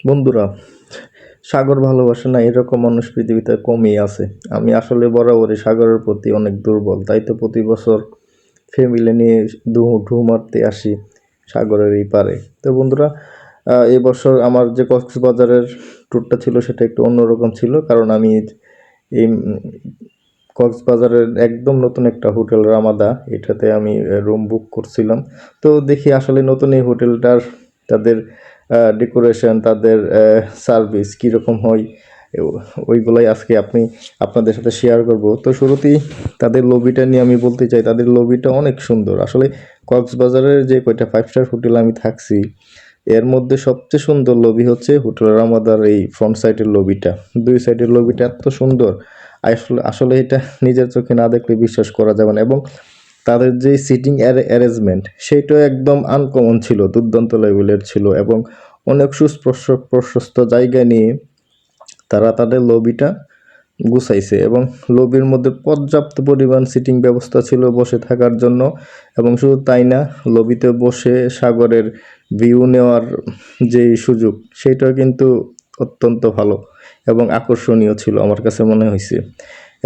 বন্ধুরা, সাগর ভালোবাসে না এরকম মানুষ পৃথিবীতে কমই আছে। আমি আসলে বরাবরই সাগরের প্রতি অনেক দুর্বল, তাই তো প্রতি বছর ফ্যামিলি নিয়ে ঢু মারতে আসি সাগরের এই পারে। তো বন্ধুরা, এবছর আমার যে কক্সবাজারের ট্যুরটা ছিল সেটা একটু অন্যরকম ছিল, কারণ আমি এই কক্সবাজারের একদম নতুন একটা হোটেল রামাদা, এটাতে আমি রুম বুক করছিলাম। তো দেখি আসলে নতুন এই হোটেলটার তাদের ডেকোরেশন, তাদের সার্ভিস কীরকম হয়, ওইগুলাই আজকে আপনাদের সাথে শেয়ার করব। তো শুরুতেই তাদের লবিটা নিয়ে আমি বলতে চাই, তাদের লবিটা অনেক সুন্দর। আসলে কক্সবাজারের যে কয়টা 5 স্টার হোটেল আমি থাকছি, এর মধ্যে সবচেয়ে সুন্দর লবি হচ্ছে হোটেল রামাদার এই ফ্রন্ট সাইডের লবিটা। দুই সাইডের লবিটা এত সুন্দর, আসলে আসলে এটা নিজের চোখে না দেখলে বিশ্বাস করা যাবে না। এবং তাদের যে সিটিং অ্যারেঞ্জমেন্ট সেটাও একদম আনকমন ছিল, দুর্দান্ত লেভেলের ছিল। এবং অনেক প্রশস্ত জায়গা নিয়ে তারা তাদের লবিটা গুছাইছে, এবং লবির মধ্যে পর্যাপ্ত পরিমাণ সিটিং ব্যবস্থা ছিল বসে থাকার জন্য। এবং শুধু তাই না, লবিতে বসে সাগরের ভিউ নেওয়ার যে সুযোগ, সেটাও কিন্তু অত্যন্ত ভালো এবং আকর্ষণীয় ছিল আমার কাছে মনে হয়েছে।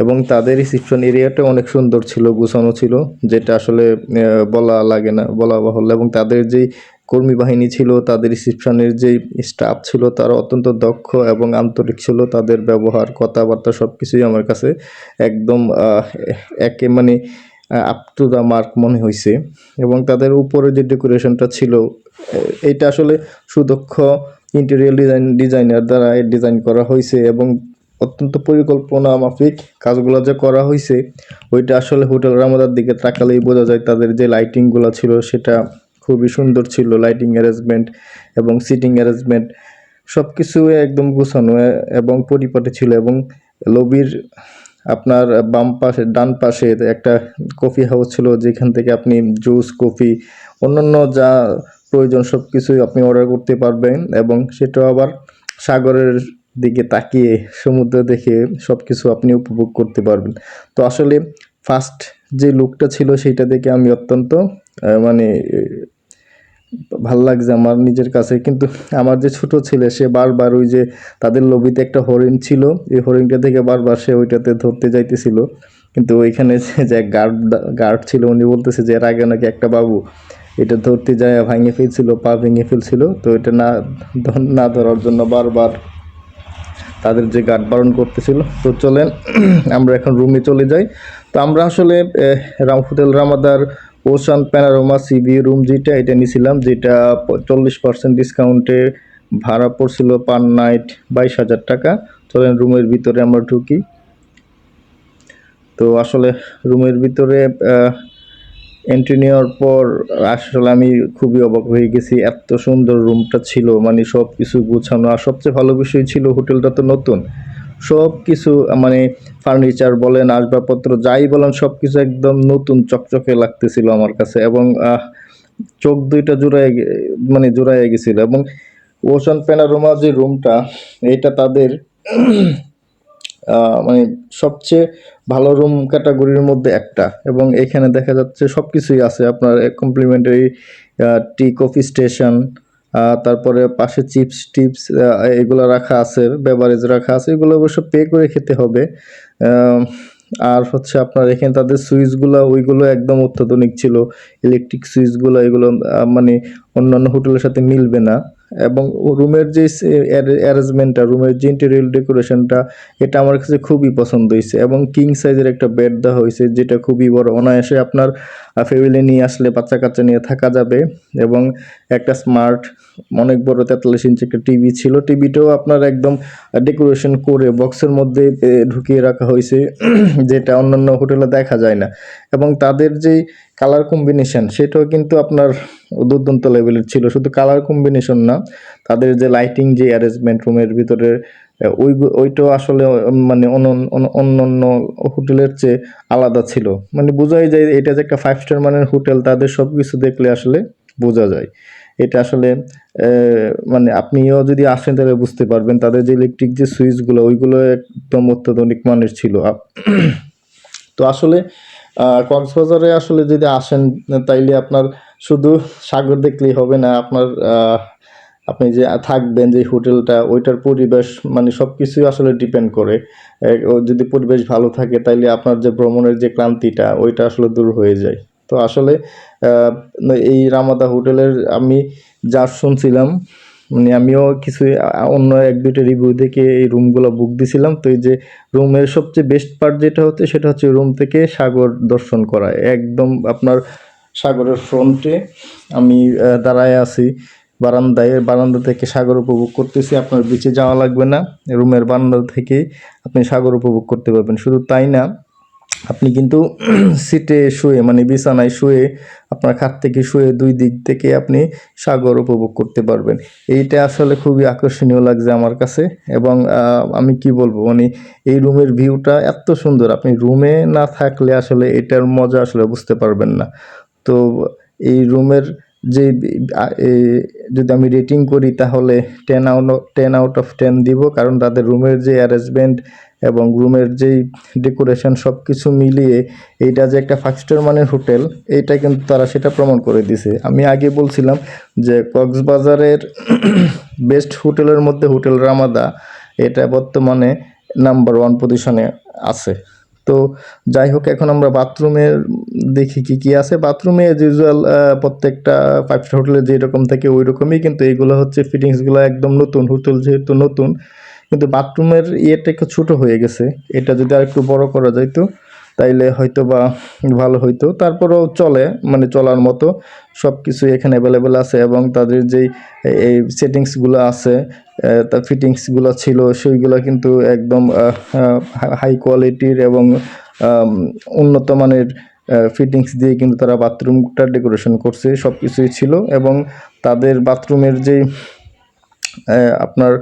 এবং তাদের রিসিপশন এরিয়াটা অনেক সুন্দর ছিল, গুছানো ছিল, যেটা আসলে বলা লাগে না, বলা বাহুল্য। এবং তাদের যেই কর্মী বাহিনী ছিল, তাদের রিসিপশনের যেই স্টাফ ছিল, তারা অত্যন্ত দক্ষ এবং আন্তরিক ছিল। তাদের ব্যবহার, কথাবার্তা সব কিছুই আমার কাছে একদম একে মানে আপ টু দ্য মার্ক মনে হয়েছে। এবং তাদের উপরে যে ডেকোরেশনটা ছিল, এইটা আসলে সুদক্ষ ইন্টেরিয়র ডিজাইনার দ্বারা ডিজাইন করা হয়েছে। এবং অত্যন্ত পরিকল্পনা মাফিক কাজগুলো যে করা হয়েছে, ওইটা আসলে হোটেল রামাদার দিকে তাকালেই বোঝা যায়। তাদের যে লাইটিংগুলো ছিল সেটা খুবই সুন্দর ছিল, লাইটিং অ্যারেঞ্জমেন্ট এবং সিটিং অ্যারেঞ্জমেন্ট সব কিছু একদম গোছানো এবং পরিপাটি ছিল। এবং লবির আপনার বাম পাশে, ডান পাশে একটা কফি হাউস ছিল, যেখান থেকে আপনি জুস, কফি, অন্যান্য যা প্রয়োজন সব কিছুই আপনি অর্ডার করতে পারবেন। এবং সেটাও আবার সাগরের দিকে তাকিয়ে, সমুদ্র দেখে সব কিছু আপনি উপভোগ করতে পারবেন। তো আসলে ফার্স্ট যে লুকটা ছিল সেইটা দেখে আমি অত্যন্ত মানে ভাল লাগছে আমার নিজের কাছে। কিন্তু আমার যে ছোট ছেলে, সে বারবার ওই যে তাদের লবিতে একটা হরিণ ছিল, এই হরিণটা থেকে বারবার সে ওইটাতে ধরতে যাইতেছিল। কিন্তু ওইখানে যে গার্ড ছিল, উনি বলতেছে যে এর আগে নাকি একটা বাবু এটা ধরতে যায় ভেঙে ফেলছিল, পা ভেঙে ফেলছিল। তো এটা না ধরার জন্য বারবার তাদের যে গার্ড বারণ করতেছিল। তো চলেন আমরা এখন রুমে চলে যাই। তো আমরা আসলে হোটেল রামাদার ওশান প্যানারোমা সিবি রুম যেটা, এটা নিয়েছিলাম, যেটা 40% ডিসকাউন্টে ভাড়া পড়ছিল পার নাইট 22,000 টাকা। চলেন রুমের ভিতরে আমরা ঢুকি। তো আসলে রুমের ভিতরে এন্ট্রি নেওয়ার পর আসলে আমি খুবই অবাক হয়ে গেছি, এত সুন্দর রুমটা ছিল, মানে সব কিছু গুছানো। আর সবচেয়ে ভালো বিষয় ছিল, হোটেলটা তো নতুন, সব কিছু মানে ফার্নিচার বলেন, আসবাবপত্র যাই বলেন, সব কিছু একদম নতুন চকচকে লাগতেছিল আমার কাছে। এবং চোখ দুইটা জোড়ায় গেছিল। এবং ওশান প্যানারোমা যে রুমটা, এটা তাদের মানে সবচেয়ে ভালো রুম ক্যাটাগরির মধ্যে একটা। এবং এখানে দেখা যাচ্ছে সব কিছুই আছে আপনার, কমপ্লিমেন্টারি টি কফি স্টেশন, তারপরে পাশে চিপস টিপস এগুলো রাখা আছে, বেভারেজ রাখা আছে, এগুলো অবশ্য পে করে খেতে হবে। আর হচ্ছে আপনার এখানে তাদের সুইচগুলো, ওইগুলো একদম অত্যাধুনিক ছিল, ইলেকট্রিক সুইচগুলো, এগুলো মানে অন্যান্য হোটেলের সাথে মিলবে না। এবং রুমের যে অ্যারেঞ্জমেন্টটা, রুমের যে ইন্টেরিয়র ডেকোরেশনটা, এটা আমার কাছে খুবই পছন্দ হয়েছে। এবং কিং সাইজের একটা বেড দেওয়া হয়েছে, যেটা খুবই বড়, অনায়াসে আপনার ফ্যামিলি নিয়ে আসলে বাচ্চা কাচ্চা নিয়ে থাকা যাবে। এবং একটা স্মার্ট অনেক বড় 43 ইঞ্চি একটা টিভি ছিল, টিভিটাও আপনার একদম ডেকোরেশন করে বক্সের মধ্যে ঢুকিয়ে রাখা হয়েছে, যেটা অন্যান্য হোটেলে দেখা যায় না। এবং তাদের যেই কালার কম্বিনেশন, সেটাও কিন্তু আপনার দুর্দান্ত লেভেলের ছিল। শুধু কালার কম্বিনেশন না, তাদের যে লাইটিং, যে অ্যারেঞ্জমেন্ট রুমের ভিতরে, ওইটাও আসলে মানে অন্যান্য হোটেলের চেয়ে আলাদা ছিল। মানে বোঝাই যায় এটা যে একটা 5 স্টার মানের হোটেল, তাদের সব কিছু দেখলে আসলে বোঝা যায়। এটা আসলে মানে আপনিও যদি আসেন তাহলে বুঝতে পারবেন, তাদের যে ইলেকট্রিক যে সুইচগুলো, ওইগুলো একদম অত্যাধুনিক মানের ছিল। তো আসলে কক্সবাজারে আসলে যদি আসেন, তাইলে আপনার শুধু সাগর দেখলেই হবে না, আপনার আপনি যে থাকবেন যে হোটেলটা ওইটার পরিবেশ মানে সব কিছুই আসলে ডিপেন্ড করে। যদি পরিবেশ ভালো থাকে তাইলে আপনার যে ভ্রমণের যে ক্লান্তিটা ওইটা আসলে দূর হয়ে যায়। তো আসলে আহ, এই রামাদা হোটেলের আমি যা শুনছিলাম মানে আমিও কিছু অন্য এক দুইটা রিভিউ দেখে এই রুমগুলো বুক দিছিলাম। তো এই যে রুমের সবচেয়ে বেস্ট পার্ট যেটা হচ্ছে সেটা হচ্ছে রুম থেকে সাগর দর্শন করা একদম আপনার সাগরের ফ্রন্টে আমি দাঁড়ায় আছি বারান্দায়, বারান্দা থেকে সাগর উপভোগ করতেছি। আপনার বিচে যাওয়া লাগবে না, রুমের বারান্দা থেকেই আপনি সাগর উপভোগ করতে পারবেন। শুধু তাই না, আপনি কিন্তু সিটে শুয়ে মানে বিছানায় শুয়ে আপনার খাট থেকে শুয়ে দুই দিক থেকে আপনি সাগর উপভোগ করতে পারবেন। এইটা আসলে খুবই আকর্ষণীয় লাগছে আমার কাছে। এবং আমি কি বলবো মানে এই রুমের ভিউটা এত সুন্দর, আপনি রুমে না থাকলে আসলে এটার মজা আসলে বুঝতে পারবেন না। তো এই রুমের যে যদি আমি রেটিং করি তাহলে 10 আউট অফ 10 দিব, কারণ তাদের রুমের যে অ্যারেঞ্জমেন্ট এবং রুমের যেই ডেকোরেশন সব কিছু মিলিয়ে এইটা যে একটা 5 স্টার মানের হোটেল এইটা কিন্তু তারা সেটা প্রমাণ করে দিছে। আমি আগে বলছিলাম যে কক্সবাজারের বেস্ট হোটেলের মধ্যে হোটেল রামাদা এটা বর্তমানে নাম্বার 1 পজিশনে আছে। তো যাই হোক, এখন আমরা বাথরুমের দেখি কি কি আছে। বাথরুমে এজ ইউজুয়াল প্রত্যেকটা 5 স্টার হোটেলে যেরকম থাকে ওই রকমই, কিন্তু এইগুলো হচ্ছে ফিটিংসগুলো একদম নতুন, হোটেল যেহেতু নতুন। কিন্তু বাথরুমের ইয়েটা একটু ছোটো হয়ে গেছে, এটা যদি আর একটু বড় করা যাইতো তাইলে হয়তো বা ভালো হইতো। তারপরেও চলে, মানে চলার মতো সব কিছু এখানে অ্যাভেলেবেল আছে। এবং তাদের যেই এই সেটিংসগুলো আছে, তার ফিটিংসগুলো ছিল সেইগুলো কিন্তু একদম হাই কোয়ালিটির এবং উন্নত মানের ফিটিংস দিয়ে কিন্তু তারা বাথরুমটা ডেকোরেশন করছে, সব কিছুই ছিল। এবং তাদের বাথরুমের যেই আপনার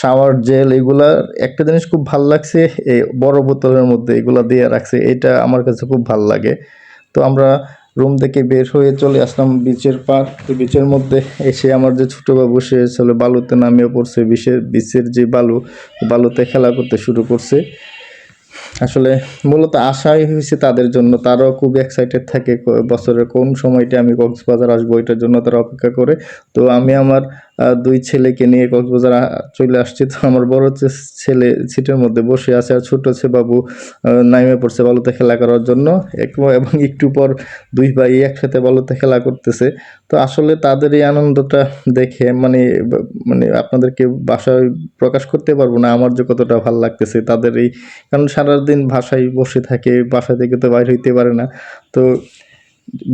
শাওয়ার জেল এগুলা একটা জিনিস খুব ভাল লাগছে, এই বড় বোতলের মধ্যে এগুলা দিয়ে রাখছে, এটা আমার কাছে খুব ভাল লাগে। তো আমরা রুম থেকে বের হয়ে চলে আসলাম বিচের পার। তো বিচের মধ্যে এসে আমার যে ছোটো বাবু সে আসলে বালুতে নামিয়ে পড়ছে, বিচের যে বালুতে খেলা করতে শুরু করছে। আসলে মূলত আশাই হয়েছে তাদের জন্য, তারাও খুব এক্সাইটেড থাকে বছরের কোন সময়টা আমি কক্সবাজার আসবো এটার জন্য তারা অপেক্ষা করে। তো আমি আমার 2 ছেলেকে নিয়ে কক্সবাজার চলে আসছি। তো আমার বড় ছেলে সিটের মধ্যে বসে আছে আর ছোট বাবু নাইমে পড়ছে বালুতে খেলা করার জন্য। এবং একটু পর 2 ভাই একসাথে বালুতে খেলা করতেছে। তো আসলে তাদের এই আনন্দটা দেখে মানে মানে আপনাদেরকে ভাষায় প্রকাশ করতে পারবো না আমার যে কতটা ভালো লাগতেছে তাদের এই, কারণ সারাদিন বাসায় বসে থাকে, বাসা থেকে তো বাইরে হইতে পারে না। তো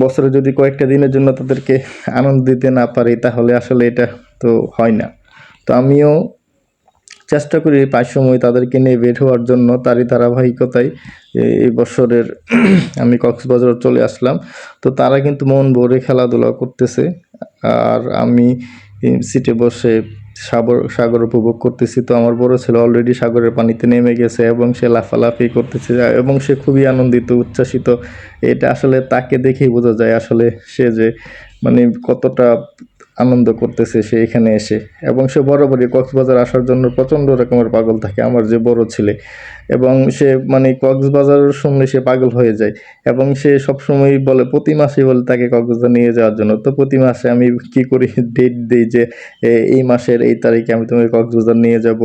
বছরে যদি কয়েকটা দিনের জন্য তাদেরকে আনন্দ দিতে না পারি তাহলে আসলে এটা তো হয় না। তো আমিও চেষ্টা করি প্রায় সময় তাদেরকে নিয়ে বের হওয়ার জন্য, তারই ধারাবাহিকতায় এই বছরের আমি কক্সবাজার চলে আসলাম। তো তারা কিন্তু মন ভরে খেলাধুলা করতেছে আর আমি সিটে বসে সাগর উপভোগ করতেছি। তো আমার বড় ছেলে অলরেডি সাগরের পানিতে নেমে গেছে এবং সে লাফালাফি করতেছে এবং সে খুবই আনন্দিত উচ্ছ্বাসিত। এটা আসলে তাকে দেখেই বোঝা যায় আসলে সে যে মানে কতটা আনন্দ করতেছে সে এখানে এসে। এবং সে বরাবরই কক্সবাজার আসার জন্য প্রচণ্ড রকমের পাগল থাকে, আমার যে বড় ছেলে। এবং সে মানে কক্সবাজার শুনলে সে পাগল হয়ে যায় এবং সে সবসময় বলে, প্রতি মাসেই বলে তাকে কক্সবাজার নিয়ে যাওয়ার জন্য। তো প্রতি মাসে আমি কি করি, ডেট দিই যে এই মাসের এই তারিখে আমি তোমাকে কক্সবাজার নিয়ে যাব,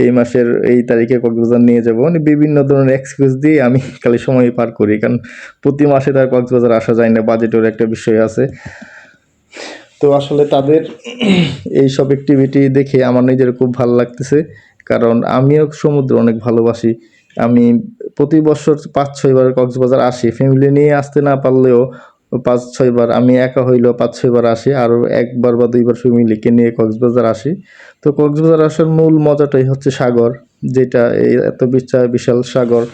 এই মাসের এই তারিখে কক্সবাজার নিয়ে যাব, মানে বিভিন্ন ধরনের এক্সকিউজ দিয়ে আমি খালি সময় পার করি, কারণ প্রতি মাসে তার কক্সবাজার আসা যায় না, বাজেটের একটা বিষয় আছে। তো আসলে তাদের এইসব অ্যাক্টিভিটি দেখে আমার নিজের খুব ভালো লাগতেছে, কারণ আমিও সমুদ্র অনেক ভালোবাসি। আমি প্রতি বছর 5-6 বার কক্সবাজার আসি, ফ্যামিলি নিয়ে আসতে না পারলেও 5-6 বার, আমি একা হইলেও 5-6 বার আসি, আরও 1 বার বা 2 বার ফ্যামিলিকে নিয়ে কক্সবাজার আসি। তো কক্সবাজার আসার মূল মজাটাই হচ্ছে সাগর, যেটা এই এত বিশাল সাগর,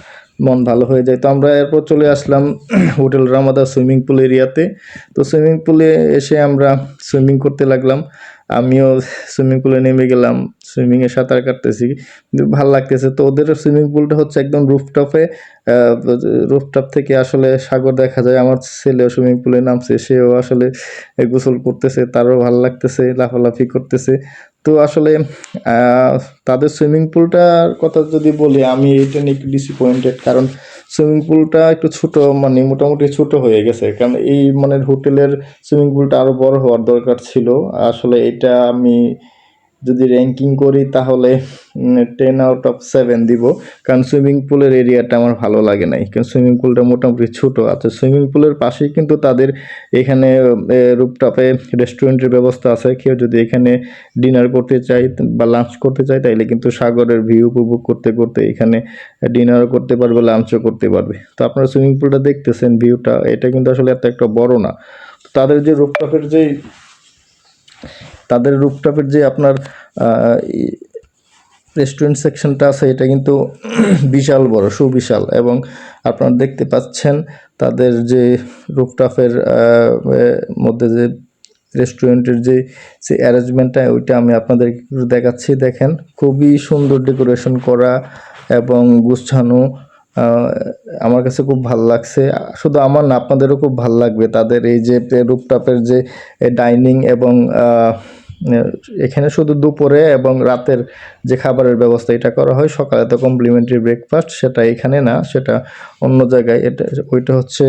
মন ভালো হয়ে যায়। তো আমরা এরপর চলে আসলাম হোটেল রামাদা সুইমিং পুল এরিয়াতে। তো সুইমিং পুলে এসে আমরা সুইমিং করতে লাগলাম, আমিও সুইমিং পুলে নেমে গেলাম, সুইমিংয়ে সাঁতার কাটতেছি, কিন্তু ভালো লাগতেছে। তো ওদের সুইমিং পুলটা হচ্ছে একদম রুফটপে, রুফটপ থেকে আসলে সাগর দেখা যায়। আমার ছেলেও সুইমিং পুলে নামছে, সেও আসলে গোসল করতেছে, তারও ভালো লাগতেছে, লাফালাফি করতেছে। তো আসলে তাদের সুইমিং পুলটার কথা যদি বলি, আমি এটা নিয়ে একটু ডিসঅ্যাপয়েন্টেড, কারণ সুইমিং পুলটা একটু ছোট, মানে মোটামুটি ছোট হয়ে গেছে, কারণ এই মানে হোটেলের সুইমিং পুলটা আরও বড় হওয়ার দরকার ছিল। আসলে এটা আমি যদি র্যাঙ্কিং করি তাহলে 10/7 দিব, কারণ সুইমিং পুলের এরিয়াটা আমার ভালো লাগে নাই, কারণ সুইমিং পুলটা মোটামুটি ছোট আছে। সুইমিং পুলের পাশেই কিন্তু তাদের এখানে রুফটপে রেস্টুরেন্টের ব্যবস্থা আছে। কেউ যদি এখানে ডিনার করতে চায় বা লাঞ্চ করতে চায় তাইলে কিন্তু সাগরের ভিউ উপভোগ করতে করতে এখানে ডিনারও করতে পারবে, লাঞ্চও করতে পারবে। তো আপনারা সুইমিং পুলটা দেখতেছেন, ভিউটা এটা কিন্তু আসলে এত একটা বড় না। তাদের যে রুফটপের যে আপনার রেস্টুরেন্ট সেকশনটা আছে এটা কিন্তু বিশাল বড়, সুবিশাল, এবং আপনারা দেখতে পাচ্ছেন তাদের যে রুফটপের মধ্যে যে রেস্টুরেন্টের যে অ্যারেঞ্জমেন্টটা, ওইটা আমি আপনাদের একটু দেখাচ্ছি। দেখেন, খুবই সুন্দর ডেকোরেশন করা এবং গুছানো। আমার কাছে খুব ভাল লাগছে। শুধু আমার না, আপনাদেরও খুব ভাল লাগবে। তাদের এই যে রুফটপের যে ডাইনিং এবং এখানে শুধু দুপুরে এবং রাতের যে খাবারের ব্যবস্থা এটা করা হয়। সকালে তো কমপ্লিমেন্টারি ব্রেকফাস্ট, সেটা এখানে না, সেটা অন্য জায়গায়। ওইটা হচ্ছে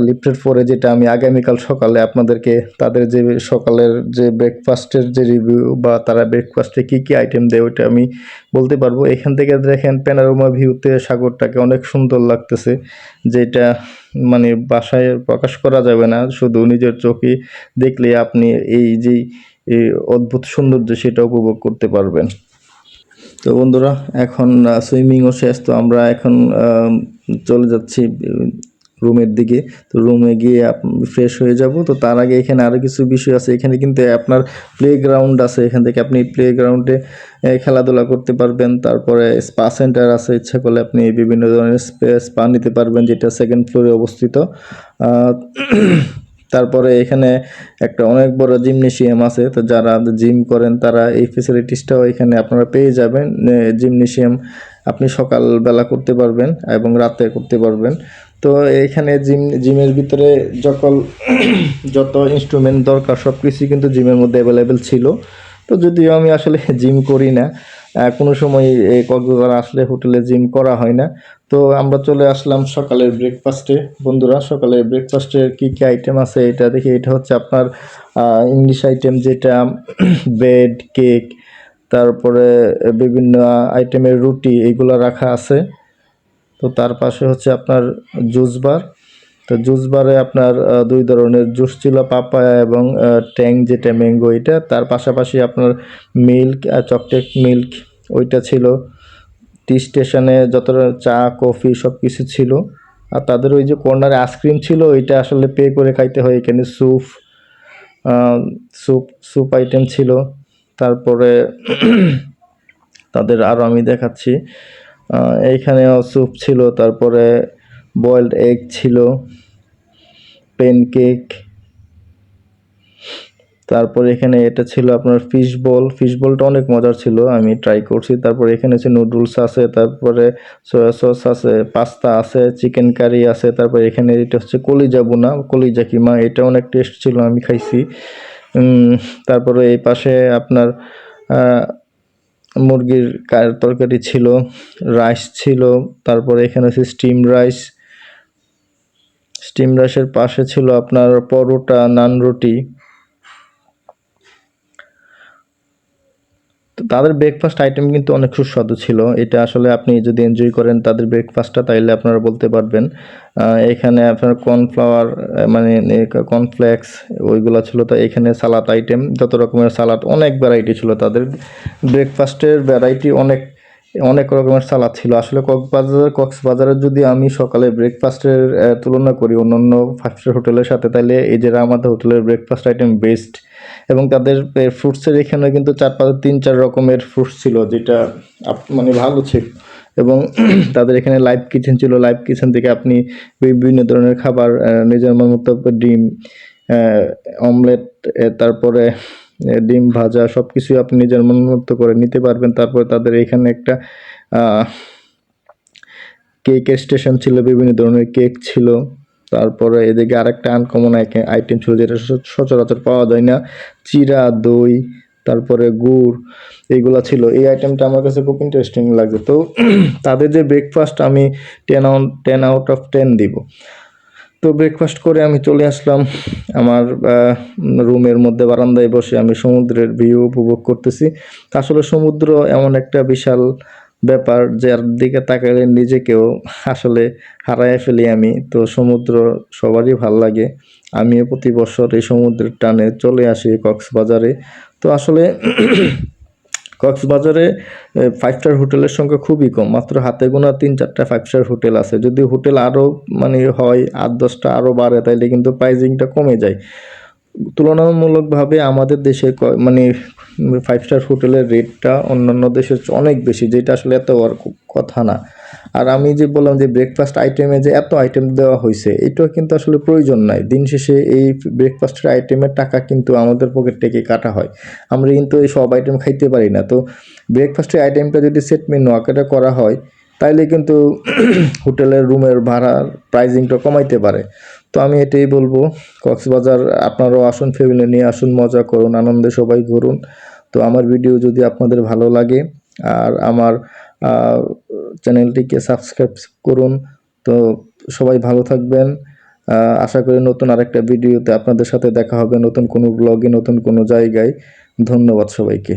লিফটেড 4-এ, যেটা আমি আগামীকাল সকালে আপনাদেরকে তাদের যে সকালের যে ব্রেকফাস্টের যে রিভিউ বা তারা ব্রেকফাস্টে কী কী আইটেম দেয় ওইটা আমি বলতে পারবো। এখান থেকে দেখেন প্যানোরামা ভিউতে সাগরটাকে অনেক সুন্দর লাগতেছে, যেটা মানে বাসায় প্রকাশ করা যাবে না, শুধু নিজের চোখে দেখলে আপনি এই যে অদ্ভুত সৌন্দর্য সেটা উপভোগ করতে পারবেন। তো বন্ধুরা, এখন সুইমিংও শেষ, তো আমরা এখন চলে যাচ্ছি রুমের দিকে। তো রুমে গিয়ে ফ্রেশ হয়ে যাব। তো তার আগে এখানে আরও কিছু বিষয় আছে। এখানে কিন্তু আপনার প্লেগ্রাউন্ড আছে, এখান থেকে আপনি প্লেগ্রাউন্ডে খেলাধুলা করতে পারবেন। তারপরে স্পা সেন্টার আছে, ইচ্ছা করলে আপনি বিভিন্ন ধরনের স্পা নিতে পারবেন, যেটা সেকেন্ড ফ্লোরে অবস্থিত। তারপরে এখানে একটা অনেক বড় জিমনেশিয়াম আছে, তো যারা জিম করেন তারা এই ফেসিলিটিসটাও এখানে আপনারা পেয়ে যাবেন। জিমনেশিয়াম আপনি সকালবেলা করতে পারবেন এবং রাতে করতে পারবেন। তো এখানে জিমের ভিতরে যত ইনস্ট্রুমেন্ট দরকার সব কিছুই কিন্তু জিমের মধ্যে অ্যাভেলেবেল ছিল। তো যদিও আমি আসলে জিম করি না, কোনো সময় এই কক্সবাজার আসলে হোটেলে জিম করা হয় না। তো আমরা চলে আসলাম সকালের ব্রেকফাস্টে। বন্ধুরা, সকালের ব্রেকফাস্টে কী কী আইটেম আছে এটা দেখি। এটা হচ্ছে আপনার ইংলিশ আইটেম, যেটা ব্রেড, কেক, তারপরে বিভিন্ন আইটেমের রুটি, এইগুলো রাখা আছে। তো তার পাশে হচ্ছে আপনার জুস বার। তো জুস বারে আপনার দুই ধরনের জুস ছিল, পাপায়া এবং ট্যাং, যেটা ম্যাঙ্গো এটা। তার পাশাপাশি আপনার মিল্ক, চকলেট মিল্ক ওইটা ছিল। টি স্টেশনে যত চা, কফি সব কিছু ছিল। আর তাদের ওই যে কর্নারে আইসক্রিম ছিল, ওইটা আসলে পে করে খাইতে হয়। এখানে স্যুপ আইটেম ছিল। তারপরে তাদের আরও আমি দেখাচ্ছি, এইখানেও স্যুপ ছিল, তারপরে বয়েলড এগ ছিল, প্যানকেক, তারপরে এখানে এটা ছিল আপনার ফিশ বলটা অনেক মজার ছিল, আমি ট্রাই করছি। তারপরে এখানে হচ্ছে নুডলস আছে, তারপরে সয়া সস আছে, পাস্তা আছে, চিকেন কারি আছে। তারপরে এখানে এটা হচ্ছে কলিজা বোনা, কলিজা কিমা, এটা অনেক টেস্ট ছিল, আমি খাইছি। তারপরে এই পাশে আপনার মুরগির তরকারি ছিল, রাইস ছিল। তারপরে এখানে হচ্ছে স্টিম রাইসের পাশে ছিল আপনার পরোটা, নান রুটি। তো তাদের ব্রেকফাস্ট আইটেম কিন্তু অনেক সুস্বাদু ছিল। এটা আসলে আপনি যদি এনজয় করেন তাদের ব্রেকফাস্টটা, তাইলে আপনারা বলতে পারবেন। এখানে আপনার কর্নফ্লাওয়ার, মানে কর্নফ্লেক্স ওইগুলো ছিল। তো এখানে সালাদ আইটেম, যত রকমের সালাদ, অনেক ভ্যারাইটি ছিল। তাদের ব্রেকফাস্টের ভ্যারাইটি অনেক রকমের সালাদ ছিল। আসলে কক্সবাজারের যদি আমি সকালে ব্রেকফাস্টের তুলনা করি অন্যান্য 5 স্টার হোটেলের সাথে, তাহলে এই যে রামাদা হোটেলের ব্রেকফাস্ট আইটেম বেস্ট। এবং তাদের ফ্রুটসের এখানে কিন্তু 3-4 রকমের ফ্রুটস ছিল, যেটা মানে ভালো ছিল। এবং তাদের এখানে লাইভ কিচেন ছিল, লাইভ কিচেন থেকে আপনি বিভিন্ন ধরনের খাবার নিজের মন মতো, ডিম, অমলেট, তারপরে ডিম ভাজা, সব কিছুই আপনি নিজের মন মতো করে নিতে পারবেন। তারপরে তাদের এখানে একটা কেকের স্টেশন ছিল, বিভিন্ন ধরনের কেক ছিল। তারপরে এদিকে আরেকটা আনকমন আইটেম ছিল, যেটা সচরাচর পাওয়া যায় না, চিরা দই। তারপরে গুড়, এইগুলা ছিল। এই আইটেমটা আমার কাছে খুব ইন্টারেস্টিং লাগে। তো তাদের যে ব্রেকফাস্ট আমি 10 out of 10 দিব। তো ব্রেকফাস্ট করে আমি চলে আসলাম আমার রুমের মধ্যে, বারান্দায় বসে আমি সমুদ্রের ভিউ উপভোগ করতেছি। আসলে সমুদ্র এমন একটা বিশাল ব্যাপার যার দিকে তাকালে নিজেকেও আসলে হারায় ফেলি আমি। তো সমুদ্র সবারই ভাল লাগে। আমিও প্রতি বছর এই সমুদ্রের টানে চলে আসি কক্সবাজারে। তো আসলে কক্সবাজারে 5 স্টার হোটেলের সংখ্যা খুবই কম, মাত্র হাতে গোনা 3-4টা 5 স্টার হোটেল আছে। যদি হোটেল আরও মানে হয় 8-10টা আরও বাড়ে, তাইলে কিন্তু প্রাইজিংটা কমে যায়। তুলনামূলকভাবে আমাদের দেশে মানে 5 স্টার হোটেলের রেটটা অন্যান্য দেশের চেয়ে অনেক বেশি, যেটা আসলে এত হওয়ার কথা না। আর আমি যে বললাম যে ব্রেকফাস্ট আইটেমে যে এত আইটেম দেওয়া হয়েছে, এটাও কিন্তু আসলে প্রয়োজন নাই। দিন শেষে এই ব্রেকফাস্টের আইটেমের টাকা কিন্তু আমাদের পকেট থেকে কাটা হয়। আমরা কিন্তু এই সব আইটেম খাইতে পারি না। তো ব্রেকফাস্টের আইটেমটা যদি সেট মেনু আকারে করা হয়, তাইলে কিন্তু হোটেলের রুমের ভাড়ার প্রাইজিংটা কমাইতে পারে। তো আমি এটাই বলবো, কক্সবাজার আপনারাও আসুন, ফ্যামিলি নিয়ে আসুন, মজা করুন, আনন্দে সবাই ঘুরুন। তো আমার ভিডিও যদি আপনাদের ভালো লাগে আর আমার চ্যানেলটিকে সাবস্ক্রাইব করুন। তো সবাই ভালো থাকবেন। আশা করি নতুন আরেকটা ভিডিওতে আপনাদের সাথে দেখা হবে, নতুন কোনো ব্লগে, নতুন কোনো জায়গায়। ধন্যবাদ সবাইকে।